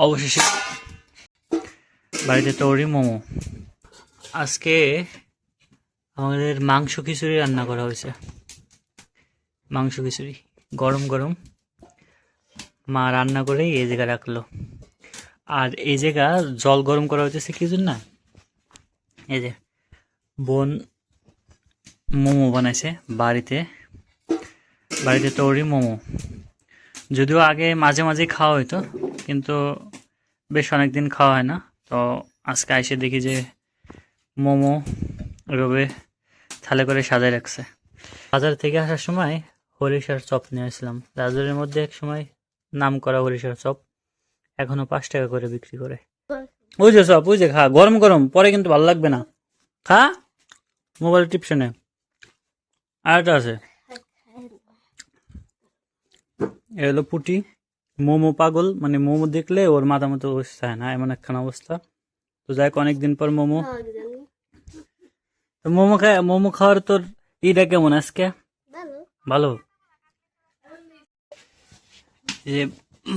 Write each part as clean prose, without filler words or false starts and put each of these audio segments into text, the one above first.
অবশেষে বাড়িতে তৈরি মোমো। আজকে আমাদের মাংস খিচুড়ি রান্না করা হয়েছে। মাংস খিচুড়ি গরম গরম মা রান্না করে এই জায়গা রাখলো। আর এই জায়গা জল গরম করা হয়েছে কি জন্য, এই যে বোন মোমো বানাইছে বাড়িতে তৈরি মোমো। যদিও আগে মাঝে মাঝে খাওয়া হইতো, কিন্তু বেশ অনেকদিন খাওয়া হয় না। তো আজকে এসে দেখি যে মোমো এভাবে থালে করে সাজায় রাখছে। বাজার থেকে আসার সময় হরিষার চপ নিয়ে আসলাম। রাজুরের মধ্যে এক সময় নাম করা হরিষার চপ এখনো 5 টাকা করে বিক্রি করে। ওই যে চপ, ওই যে খা, গরম গরম, পরে কিন্তু ভালো লাগবে না। খা, মোবাইল টিপশনে আরেকটা আছে। এ হলো পুটি, মোমো পাগল, মানে মোমো দেখলে ওর মাথা মতো অবস্থা হয় না, এমন একখানা অবস্থা। তো যাই হোক, অনেকদিন পর মোমো। মোমো খাওয়ার তোর ইটা কেমন আজকে? ভালো। এই যে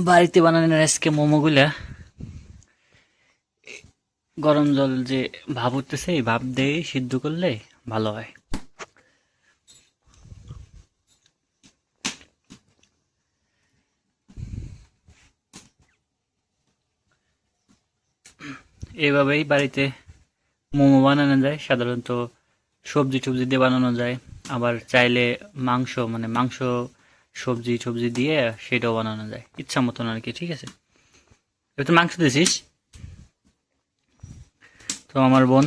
বাড়িতে বানানোর আজকে মোমোগুলা গরম জল যে ভাপ উঠতেছে, এই ভাপ দিয়ে সিদ্ধ করলে ভালো হয়। এইভাবেই বাড়িতে মোমো বানানো যায়। সাধারণত সবজি টবজি দিয়ে বানানো যায়, আবার চাইলে মাংস সবজি দিয়ে সেটাও বানানো যায়, ইচ্ছা মতন আর কি। ঠিক আছে, এবার তো মাংস দিয়েছিস। তো আমার বোন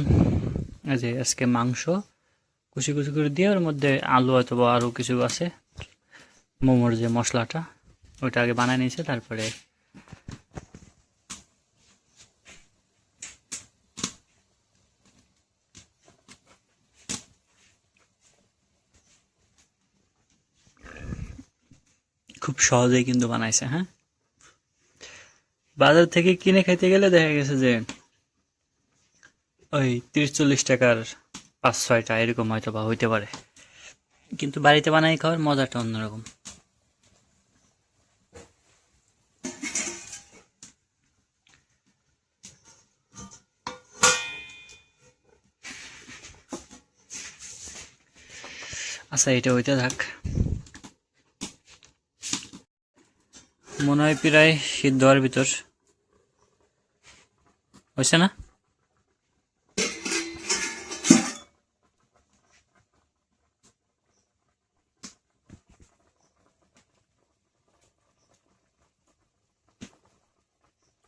এই যে আজকে মাংস কুচি কুচি করে দিয়ে ওর মধ্যে আলু অথবা আরও কিছু আছে, মোমোর যে মশলাটা ওইটা আগে বানায় নিয়েছে, তারপরে খুব সহজেই কিন্তু বানাইছে। হ্যাঁ, বাজার থেকে কিনে খাইতে গেলে দেখা গেছে যে ওই 30-40 টাকার 5-6টা এরকম হয়তো বা হইতে পারে, কিন্তু বাড়িতে বানাই খাওয়ার মজাটা অন্যরকম। আচ্ছা, এটা হইতে থাক। মনে হয় প্রায় সিদ্ধ হওয়ার ভিতর হয়েছে না?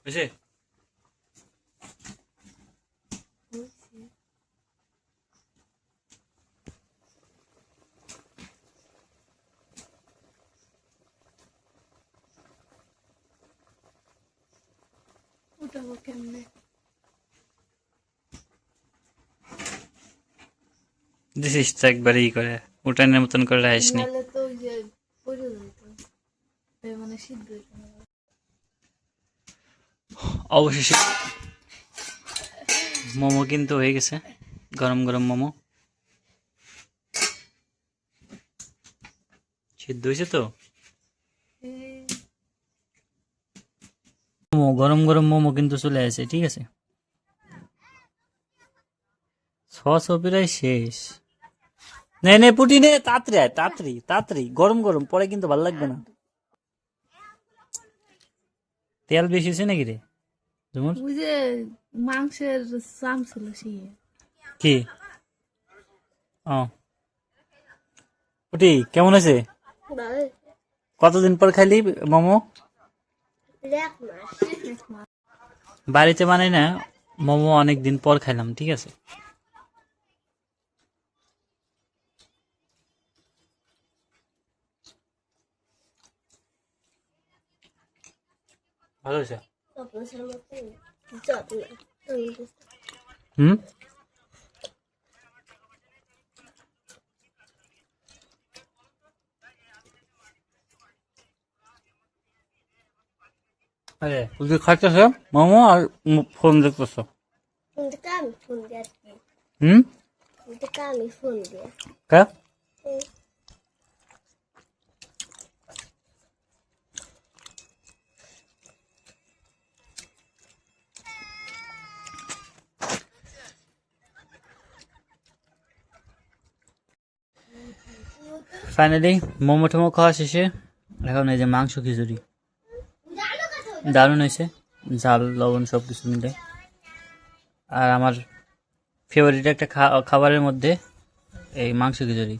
হয়েছে? দিছিস তো একবারই করে, উঠানের মতন করে রাখিসনি। অবশেষে মোমো কিন্তু হয়ে গেছে, গরম গরম মোমো সিদ্ধ হয়েছে তো। গরম গরম মোমো কিন্তু চলে আসে। ঠিক আছে, সস প্রায় শেষ। নে নে পুটি নে, তাড়াতাড়ি আয়, তাড়াতাড়ি তাড়াতাড়ি, গরম গরম, পরে কিন্তু ভালো লাগবে না। তেল বেশি হয়েছে নাকি রে তোমার? ওই যে মাংসের চাম ছিল সে কি? ও পুটি কেমন আছে? কতদিন পর খাইলি মোমো? বাড়িতে বানাই না মোমো, অনেক দিন পর খাইলাম। ঠিক আছে, ভালো হয়েছে। হুম, আরে তুই খাইতেছ মোমো আর ফোন দেখতেছ? হুম, কা ফাইনালি মোমো টোমো খাওয়া শেষে এখন এই যে মাংস খিচুড়ি দারুণ হয়েছে, ঝাল লবণ সব কিছু মিলে। আর আমার ফেভারিট একটা খাবারের মধ্যে এই মাংস খিচুড়ি।